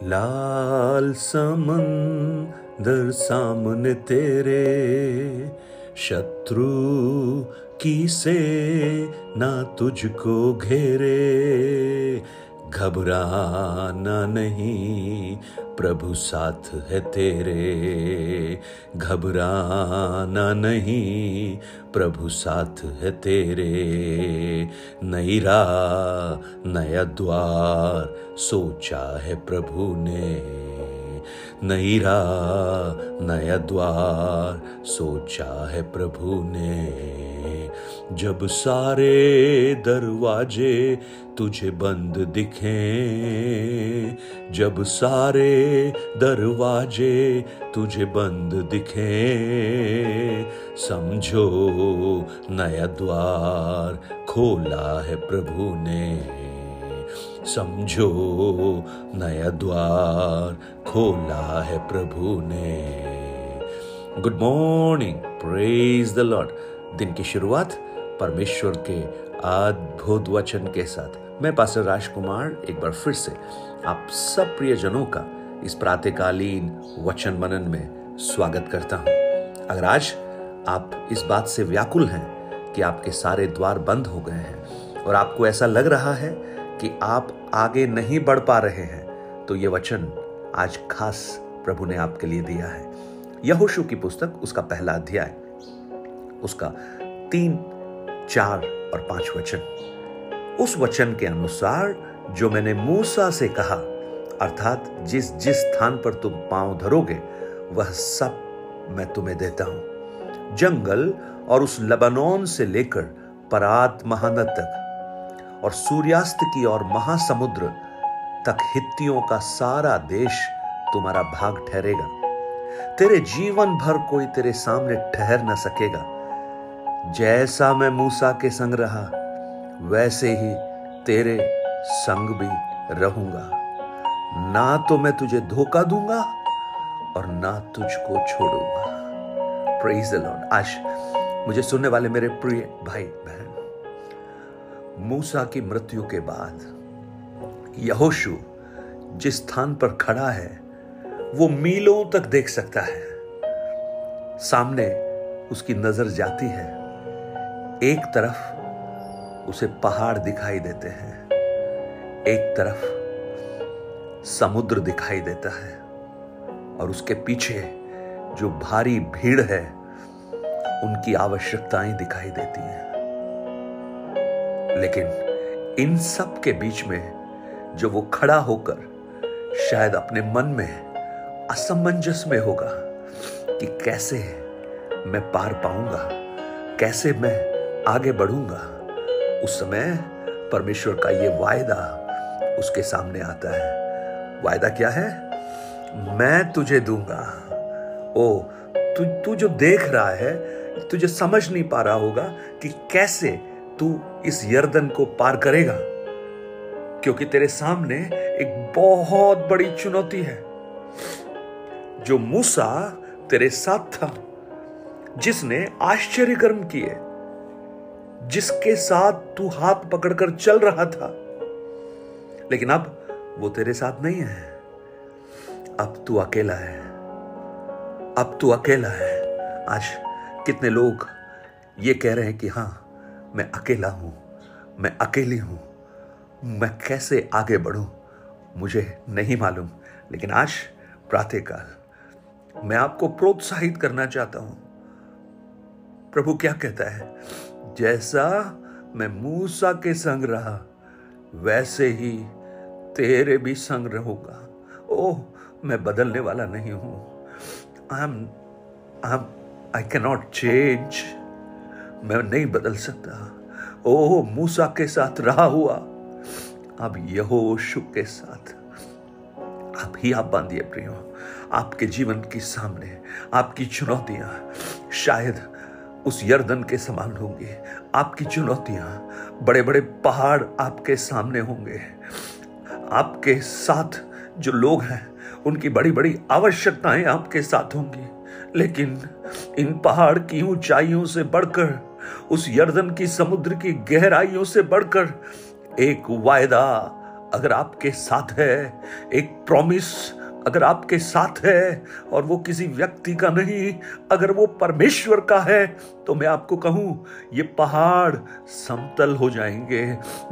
लाल समंदर सामने तेरे, शत्रु की सेना तुझको घेरे। घबराना नहीं, प्रभु साथ है तेरे। घबराना नहीं, प्रभु साथ है तेरे। नई राह नया द्वार सोचा है प्रभु ने। नई राह नया द्वार सोचा है प्रभु ने। जब सारे दरवाजे तुझे बंद दिखें, जब सारे दरवाजे तुझे बंद दिखें, समझो नया द्वार खोला है प्रभु ने। समझो नया द्वार खोला है प्रभु ने। Good morning, praise the Lord. दिन की शुरुआत परमेश्वर के अद्भुत वचन के साथ मैं पास्टर राजकुमार एक बार फिर से आप सब प्रियजनों का इस प्रातःकालीन वचन मनन में स्वागत करता हूं। अगर आज आप इस बात से व्याकुल हैं कि आपके सारे द्वार बंद हो गए हैं और आपको ऐसा लग रहा है कि आप आगे नहीं बढ़ पा रहे हैं, तो ये वचन आज खास प्रभु ने आपके लिए दिया है। यहोशू की पुस्तक उसका पहला अध्याय, उसका 3, 4 और 5 वचन। उस वचन के अनुसार जो मैंने मूसा से कहा, अर्थात जिस जिस स्थान पर तुम पांव धरोगे वह सब मैं तुम्हें देता हूं। जंगल और उस लबानोन से लेकर परात महानद तक और सूर्यास्त की और महासमुद्र तक हित्तियों का सारा देश तुम्हारा भाग ठहरेगा। तेरे जीवन भर कोई तेरे सामने ठहर न सकेगा। जैसा मैं मूसा के संग रहा वैसे ही तेरे संग भी रहूंगा। ना तो मैं तुझे धोखा दूंगा और ना तुझको छोड़ूंगा। Praise the Lord. आज मुझे सुनने वाले मेरे प्रिय भाई बहन, मूसा की मृत्यु के बाद यहोशू जिस स्थान पर खड़ा है वो मीलों तक देख सकता है। सामने उसकी नजर जाती है, एक तरफ उसे पहाड़ दिखाई देते हैं, एक तरफ समुद्र दिखाई देता है और उसके पीछे जो भारी भीड़ है उनकी आवश्यकताएं दिखाई देती हैं। लेकिन इन सब के बीच में जो वो खड़ा होकर शायद अपने मन में असमंजस में होगा कि कैसे मैं पार पाऊंगा, कैसे मैं आगे बढ़ूंगा, उस समय परमेश्वर का ये वायदा उसके सामने आता है। वायदा क्या है? मैं तुझे दूंगा। ओ तू जो देख रहा है, तुझे समझ नहीं पा रहा होगा कि कैसे तू इस यरदन को पार करेगा, क्योंकि तेरे सामने एक बहुत बड़ी चुनौती है। जो मूसा तेरे साथ था, जिसने आश्चर्य कर्म किए, जिसके साथ तू हाथ पकड़कर चल रहा था, लेकिन अब वो तेरे साथ नहीं है। अब तू अकेला है। अब तू अकेला है। आज कितने लोग ये कह रहे हैं कि हां, मैं अकेला हूं, मैं अकेली हूं, मैं कैसे आगे बढ़ूं मुझे नहीं मालूम। लेकिन आज प्रातःकाल मैं आपको प्रोत्साहित करना चाहता हूं। प्रभु क्या कहता है? जैसा मैं मूसा के संग रहा वैसे ही तेरे भी संग रहूंगा। ओह, मैं बदलने वाला नहीं हूं। I can not change. मैं नहीं बदल सकता। ओह, मूसा के साथ रहा हुआ अब यहोशू के साथ अब ही आप बांधिए प्रियो। आपके जीवन के सामने आपकी चुनौतियां शायद उस यरदन के समान होंगी। आपकी चुनौतियां, बड़े बड़े पहाड़ आपके सामने होंगे। आपके साथ जो लोग हैं उनकी बड़ी बड़ी आवश्यकताएं आपके साथ होंगी। लेकिन इन पहाड़ की ऊंचाइयों से बढ़कर, उस यरदन की समुद्र की गहराइयों से बढ़कर एक वायदा अगर आपके साथ है, एक प्रॉमिस अगर आपके साथ है और वो किसी व्यक्ति का नहीं, अगर वो परमेश्वर का है, तो मैं आपको कहूं ये पहाड़ समतल हो जाएंगे,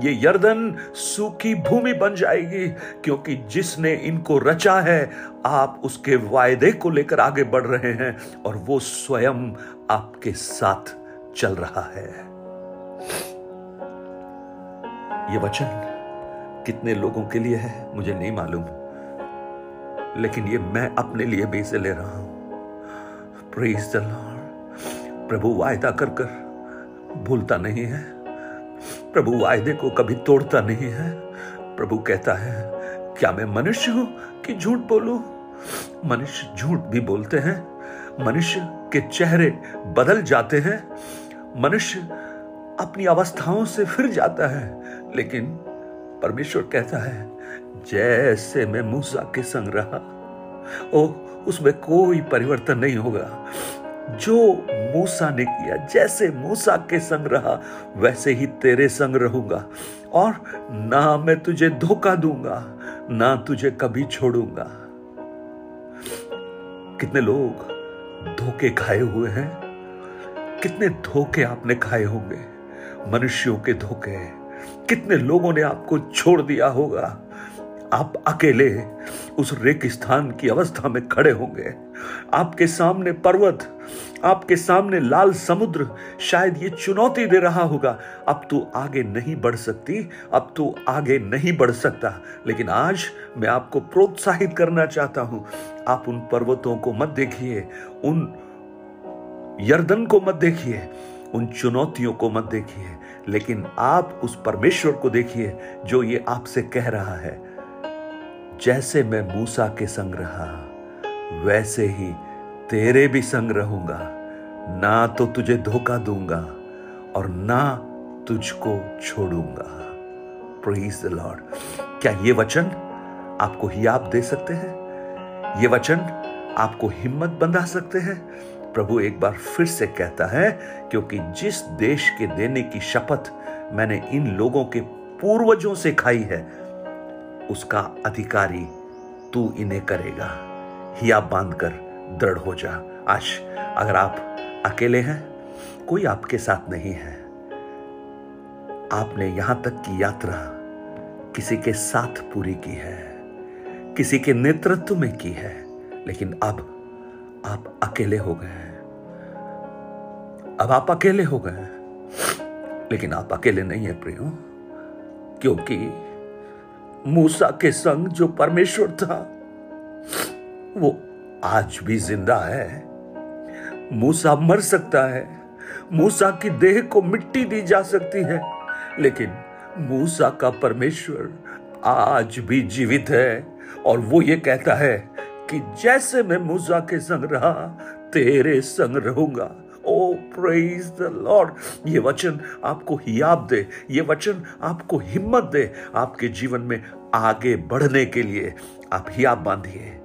ये यरदन सूखी भूमि बन जाएगी, क्योंकि जिसने इनको रचा है आप उसके वायदे को लेकर आगे बढ़ रहे हैं और वो स्वयं आपके साथ चल रहा है। ये वचन कितने लोगों के लिए है मुझे नहीं मालूम, लेकिन ये मैं अपने लिए भी इसे ले रहा हूं। Praise the Lord. प्रभु वायदा कर कर भूलता नहीं है, प्रभु वायदे को कभी तोड़ता नहीं है। प्रभु कहता है, क्या मैं मनुष्य हूं कि झूठ बोलूं? मनुष्य झूठ भी बोलते हैं, मनुष्य के चेहरे बदल जाते हैं, मनुष्य अपनी अवस्थाओं से फिर जाता है, लेकिन परमेश्वर कहता है, जैसे मैं मूसा के संग रहा, उसमें कोई परिवर्तन नहीं होगा। जो मूसा ने किया, जैसे मूसा के संग रहा, वैसे ही तेरे संग रहूंगा, और ना मैं तुझे धोखा दूंगा, ना तुझे कभी छोड़ूंगा। कितने लोग धोखे खाए हुए हैं, कितने धोखे आपने खाए होंगे, मनुष्यों के धोखे। कितने लोगों ने आपको छोड़ दिया होगा, आप अकेले उस रेगिस्तान की अवस्था में खड़े होंगे, आपके सामने पर्वत, आपके सामने लाल समुद्र शायद ये चुनौती दे रहा होगा, अब तू आगे नहीं बढ़ सकती, अब तू आगे नहीं बढ़ सकता। लेकिन आज मैं आपको प्रोत्साहित करना चाहता हूं, आप उन पर्वतों को मत देखिए, उन यरदन को मत देखिए, उन चुनौतियों को मत देखिए, लेकिन आप उस परमेश्वर को देखिए जो ये आपसे कह रहा है, जैसे मैं मूसा के संग रहा, वैसे ही तेरे भी संग रहूंगा, ना तो तुझे धोखा दूंगा और ना तुझको छोड़ूंगा। Praise the Lord. क्या ये वचन आपको हियाब दे सकते हैं? ये वचन आपको हिम्मत बंधा सकते हैं? प्रभु एक बार फिर से कहता है, क्योंकि जिस देश के देने की शपथ मैंने इन लोगों के पूर्वजों से खाई है, उसका अधिकारी तू इन्हें करेगा। हियाब बांधकर दृढ़ हो जा। आज अगर आप अकेले हैं, कोई आपके साथ नहीं है, आपने यहां तक की यात्रा किसी के साथ पूरी की है, किसी के नेतृत्व में की है, लेकिन अब आप अकेले हो गए हैं। अब आप अकेले हो गए हैं, लेकिन आप अकेले नहीं है प्रियो, क्योंकि मूसा के संग जो परमेश्वर था वो आज भी जिंदा है। मूसा मर सकता है, मूसा की देह को मिट्टी दी जा सकती है, लेकिन मूसा का परमेश्वर आज भी जीवित है, और वो ये कहता है कि जैसे मैं मूसा के संग रहा, तेरे संग रहूंगा। ओ प्रेज द लॉर्ड। ये वचन आपको हियाब दे, ये वचन आपको हिम्मत दे, आपके जीवन में आगे बढ़ने के लिए आप हियाब बांधिए।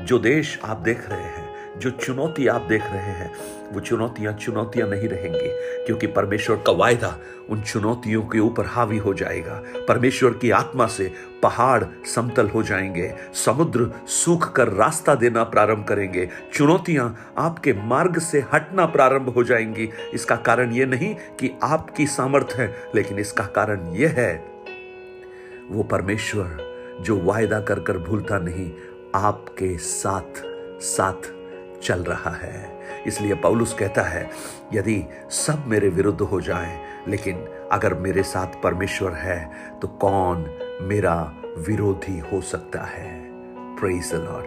जो देश आप देख रहे हैं, जो चुनौती आप देख रहे हैं, वो चुनौतियां नहीं रहेंगी, क्योंकि परमेश्वर का वायदा उन चुनौतियों के ऊपर हावी हो जाएगा। परमेश्वर की आत्मा से पहाड़ समतल हो जाएंगे, समुद्र सूख कर रास्ता देना प्रारंभ करेंगे, चुनौतियां आपके मार्ग से हटना प्रारंभ हो जाएंगी। इसका कारण यह नहीं कि आपकी सामर्थ्य है, लेकिन इसका कारण यह है, वो परमेश्वर जो वायदा कर कर भूलता नहीं, आपके साथ साथ चल रहा है। इसलिए पौलुस कहता है, यदि सब मेरे विरुद्ध हो जाएं, लेकिन अगर मेरे साथ परमेश्वर है तो कौन मेरा विरोधी हो सकता है। Praise the Lord,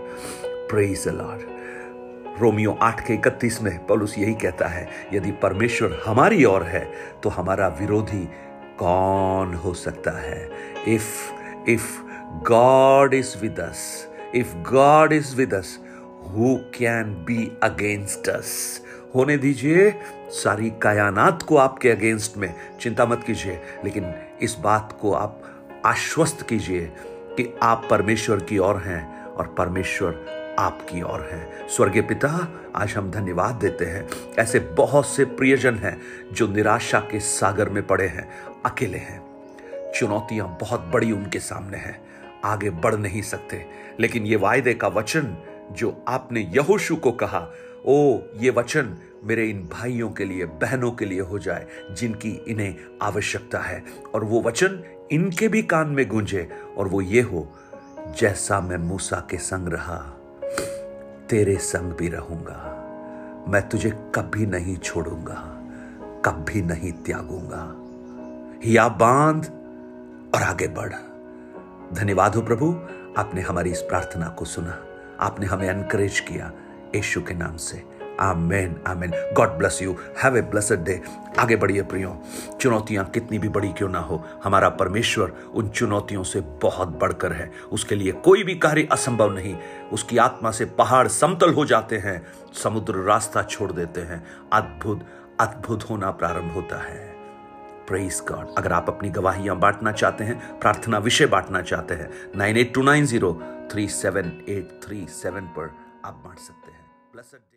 praise the Lord. Romeo 8:31 में पौलुस यही कहता है, यदि परमेश्वर हमारी ओर है तो हमारा विरोधी कौन हो सकता है। If God is with us, if God is with us, Who can be against us? होने दीजिए सारी कायनात को आपके अगेंस्ट में, चिंता मत कीजिए, लेकिन इस बात को आप आश्वस्त कीजिए कि आप परमेश्वर की ओर हैं और परमेश्वर आपकी ओर है। स्वर्गीय पिता, आज हम धन्यवाद देते हैं, ऐसे बहुत से प्रियजन हैं जो निराशा के सागर में पड़े हैं, अकेले हैं, चुनौतियां बहुत बड़ी उनके सामने हैं, आगे बढ़ नहीं सकते। लेकिन ये वायदे का वचन जो आपने यहोशू को कहा, ओ ये वचन मेरे इन भाइयों के लिए, बहनों के लिए हो जाए जिनकी इन्हें आवश्यकता है, और वो वचन इनके भी कान में गूंजे, और वो ये हो, जैसा मैं मूसा के संग रहा तेरे संग भी रहूंगा, मैं तुझे कभी नहीं छोड़ूंगा, कभी नहीं त्यागूंगा। हिया बांध और आगे बढ़। धन्यवाद हो प्रभु, आपने हमारी इस प्रार्थना को सुना, आपने हमें एनकरेज किया, यीशु के नाम से आमेन आमेन। God bless you, have a blessed day. आगे बढ़िए प्रियो, चुनौतियां कितनी भी बड़ी क्यों ना हो, हमारा परमेश्वर उन चुनौतियों से बहुत बढ़कर है। उसके लिए कोई भी कार्य असंभव नहीं। उसकी आत्मा से पहाड़ समतल हो जाते हैं, समुद्र रास्ता छोड़ देते हैं, अद्भुत अद्भुत होना प्रारंभ होता है। Praise God. अगर आप अपनी गवाहियां बांटना चाहते हैं, प्रार्थना विषय बांटना चाहते हैं, 9829037837 पर आप बांट सकते हैं। Blessed day.